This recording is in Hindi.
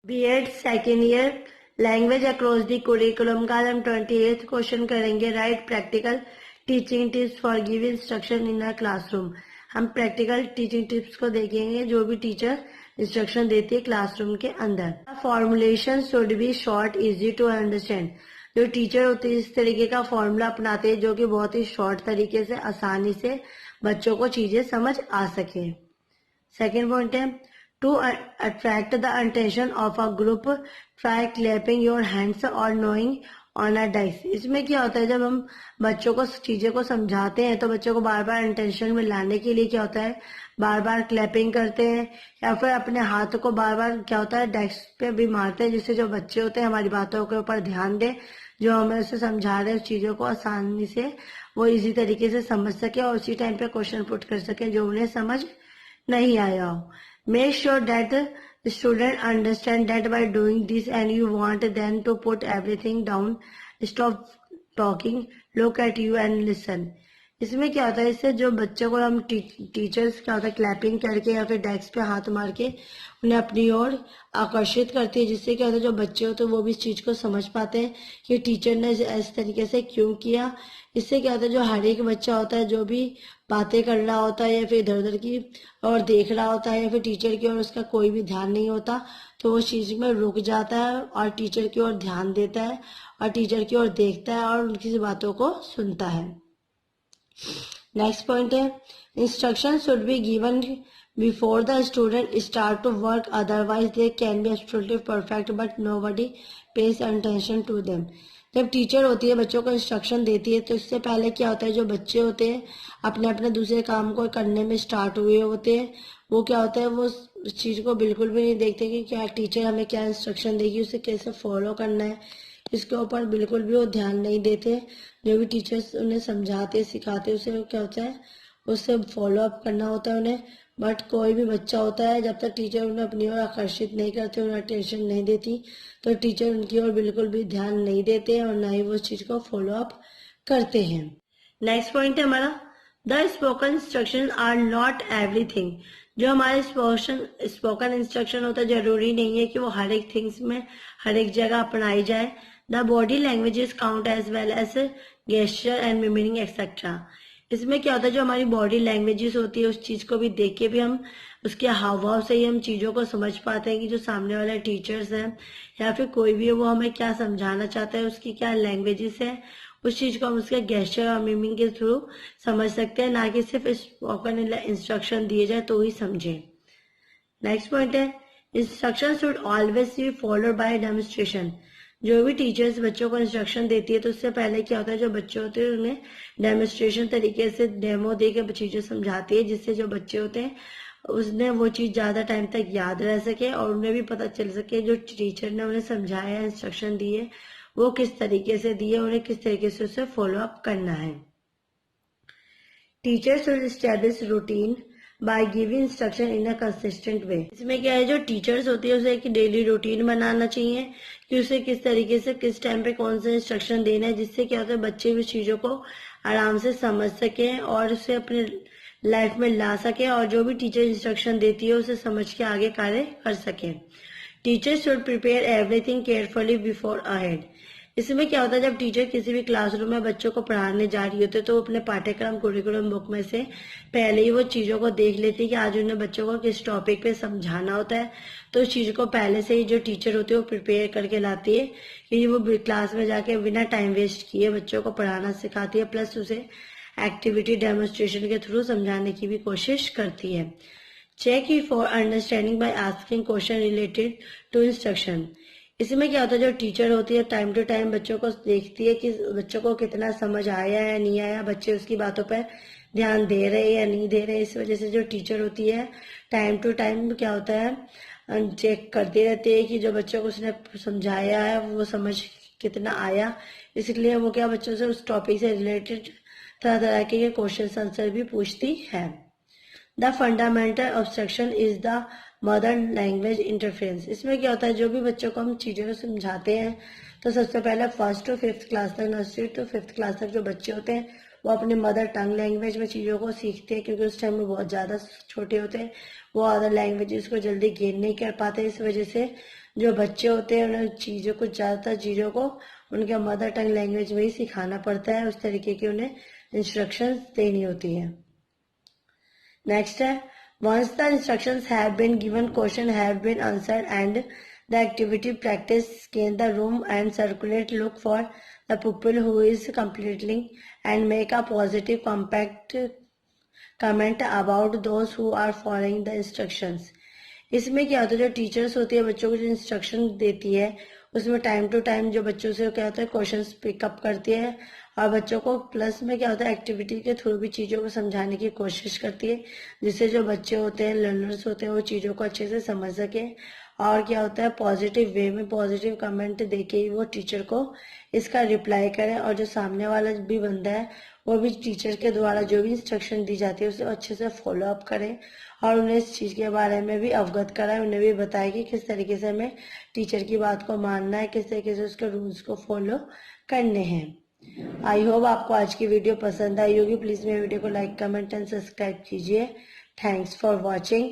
B.Ed second year language across the curriculum का हम 28th क्वेश्चन करेंगे। Right practical teaching tips for give instruction in a classroom. हम प्रैक्टिकल टीचिंग टिप्स को देखेंगे जो भी टीचर इंस्ट्रक्शन देती है क्लासरूम के अंदर। Formulation should be short easy to understand. जो टीचर होती है इस तरीके का फॉर्मूला अपनाते हैं जो कि बहुत ही शॉर्ट तरीके से आसानी से बच्चों को चीजें समझ आ सके। सेकेंड पॉइंट है to attract the attention of a group try clapping your hands और नोइंग ऑन अ डाइस। इसमें क्या होता है जब हम बच्चों को चीजें को समझाते हैं तो बच्चों को बार बार अटेंशन में लाने के लिए क्या होता है बार बार क्लैपिंग करते हैं या फिर अपने हाथ को बार बार क्या होता है डेस्क पे भी मारते हैं जिससे जो बच्चे होते हैं हमारी बातों के ऊपर ध्यान दें, जो हमें उसे समझा रहे हैं उस चीजों को आसानी से वो इजी तरीके से समझ सके और उसी टाइम पे क्वेश्चन पुट कर सके जो उन्हें समझ नहीं आया हो। Make sure that the student understand that by doing this and you want them to put everything down, stop talking, look at you and listen. इसमें क्या होता है इससे जो बच्चों को हम टीचर्स क्या होता है क्लैपिंग करके या फिर डेस्क पे हाथ मार के उन्हें अपनी ओर आकर्षित करती है जिससे क्या होता है जो बच्चे होते हैं वो भी इस चीज को समझ पाते हैं कि टीचर ने इस तरीके से क्यों किया। इससे क्या होता है जो हर एक बच्चा होता है जो भी बातें कर रहा होता है या फिर इधर उधर की और देख रहा होता है या फिर टीचर की ओर उसका कोई भी ध्यान नहीं होता तो वो चीज में रुक जाता है और टीचर की ओर ध्यान देता है और टीचर की ओर देखता है और उनकी बातों को सुनता है। नेक्स्ट पॉइंट है instruction should be given before the student start to work otherwise they can be absolutely perfect but nobody pays attention to them. जब टीचर होती है बच्चों को इंस्ट्रक्शन देती है तो इससे पहले क्या होता है जो बच्चे होते हैं अपने अपने दूसरे काम को करने में स्टार्ट हुए होते हैं वो क्या होता है वो उस चीज को बिल्कुल भी नहीं देखते कि क्या टीचर हमें क्या इंस्ट्रक्शन देगी उसे कैसे फॉलो करना है, इसके ऊपर बिल्कुल भी वो ध्यान नहीं देते। जो भी टीचर्स उन्हें समझाते सिखाते उसे क्या होता है उससे फॉलो अप करना होता है उन्हें। बट कोई भी बच्चा होता है जब तक टीचर उन्हें अपनी ओर आकर्षित नहीं करते उन्हें अटेंशन नहीं देती तो टीचर उनकी ओर बिल्कुल भी ध्यान नहीं देते और ना ही वो चीज को फॉलो अप करते हैं। नेक्स्ट पॉइंट है हमारा the spoken instruction are not everything. जो हमारे स्पोकन इंस्ट्रक्शन होता है जरूरी नहीं है कि वो हर एक थिंग्स में हर एक जगह अपनाई जाए। The body languages count as well as gesture and miming et cetera. इसमें क्या होता है जो हमारी बॉडी लैंग्वेजेस होती है उस चीज को भी देख के भी हम उसके हाव भाव से ही हम चीजों को समझ पाते हैं कि जो सामने वाले टीचर्स हैं या फिर कोई भी है वो हमें क्या समझाना चाहता है उसकी क्या लैंग्वेजेस है उस चीज को हम उसके गेस्चर और मिमिंग के थ्रू समझ सकते हैं, ना कि सिर्फ स्पोकन इंस्ट्रक्शन दिए जाए तो ही समझे। नेक्स्ट पॉइंट है instruction should always be followed by demonstration. जो भी टीचर्स बच्चों को इंस्ट्रक्शन देती है तो उससे पहले क्या होता है जो बच्चे होते हैं उन्हें डेमोन्स्ट्रेशन तरीके से डेमो दे के चीजें समझाती है जिससे जो बच्चे होते हैं उसने वो चीज ज्यादा टाइम तक याद रह सके और उन्हें भी पता चल सके जो टीचर ने उन्हें समझाया इंस्ट्रक्शन दिए वो किस तरीके से दिए उन्हें किस तरीके से उसे फॉलो अप करना है। Teacher should establish routine by giving instruction in a consistent way. इसमें क्या है जो टीचर्स होती है उसे एक डेली रूटीन बनाना चाहिए कि उसे किस तरीके से किस टाइम पे कौन सा इंस्ट्रक्शन देना है जिससे क्या होता है बच्चे भी चीजों को आराम से समझ सके और उसे अपने लाइफ में ला सके और जो भी टीचर इंस्ट्रक्शन देती है उसे समझ के आगे कार्य कर सके। Teacher should prepare everything carefully before ahead. इसमें क्या होता है जब टीचर किसी भी क्लासरूम में बच्चों को पढ़ाने जा रही होती है तो वो अपने पाठ्यक्रम कुरिकुलम बुक में से पहले ही वो चीजों को देख लेती है कि आज उन्हें बच्चों को किस टॉपिक पे समझाना होता है तो उस चीज को पहले से ही जो टीचर होती है वो प्रिपेयर करके लाती है कि वो क्लास में जाके बिना टाइम वेस्ट किए बच्चों को पढ़ाना सिखाती है प्लस उसे एक्टिविटी डेमोन्स्ट्रेशन के थ्रू समझाने की भी कोशिश करती है। Check for understanding by asking question related to instruction. इसमें क्या होता है जो टीचर होती है टाइम टू टाइम बच्चों को देखती है कि बच्चों को कितना समझ आया या नहीं आया, बच्चे उसकी बातों पर ध्यान दे रहे या नहीं दे रहे। इस वजह से जो टीचर होती है टाइम टू टाइम क्या होता है चेक करती रहती है कि जो बच्चों को उसने समझाया है वो समझ कितना आया, इसलिए वो क्या बच्चों से उस टॉपिक से रिलेटेड तरह तरह के क्वेश्चन आंसर भी पूछती है। The fundamental obstruction is the mother language interference. इसमें क्या होता है जो भी बच्चों को हम चीजें समझाते हैं तो सबसे पहले फर्स्ट टू फिफ्थ क्लास तक नर्सरी टू फिफ्थ क्लास तक जो बच्चे होते हैं वो अपने मदर टंग लैंग्वेज में चीजों को सीखते हैं क्योंकि उस टाइम में बहुत ज्यादा छोटे होते हैं, वो अदर लैंग्वेजेस को जल्दी गेन नहीं कर पाते। इस वजह से जो बच्चे होते हैं उन्हें चीज़ों को, ज़्यादातर चीज़ों को उनके मदर टंग लैंग्वेज में ही सिखाना पड़ता है, उस तरीके की उन्हें इंस्ट्रक्शंस देनी होती है। नेक्स्ट है, once the instructions have been given, question have been answered and the activity practice, scan the room and circulate, look for the pupil who is completing and make a positive compact comment about those who are following the instructions। इसमें क्या होता है, जो टीचर्स होती है बच्चों को जो इंस्ट्रक्शन देती है उसमें टाइम टू टाइम जो बच्चों से क्या होता है क्वेश्चंस पिकअप करती है और बच्चों को प्लस में क्या होता है एक्टिविटी के थ्रू भी चीज़ों को समझाने की कोशिश करती है, जिससे जो बच्चे होते हैं, लर्नर्स होते हैं, वो चीज़ों को अच्छे से समझ सके। और क्या होता है, पॉजिटिव वे में पॉजिटिव कमेंट देके ही वो टीचर को इसका रिप्लाई करें और जो सामने वाला भी बंदा है वो भी टीचर के द्वारा जो भी इंस्ट्रक्शन दी जाती है उसे अच्छे से फॉलो अप करें और उन्हें इस चीज़ के बारे में भी अवगत कराएं, उन्हें भी बताएं कि किस तरीके से हमें टीचर की बात को मानना है, किस तरीके से उसके रूल्स को फॉलो करने हैं। आई होप आपको आज की वीडियो पसंद आई होगी। प्लीज़ मेरे वीडियो को लाइक, कमेंट एंड सब्सक्राइब कीजिए। Thanks for watching.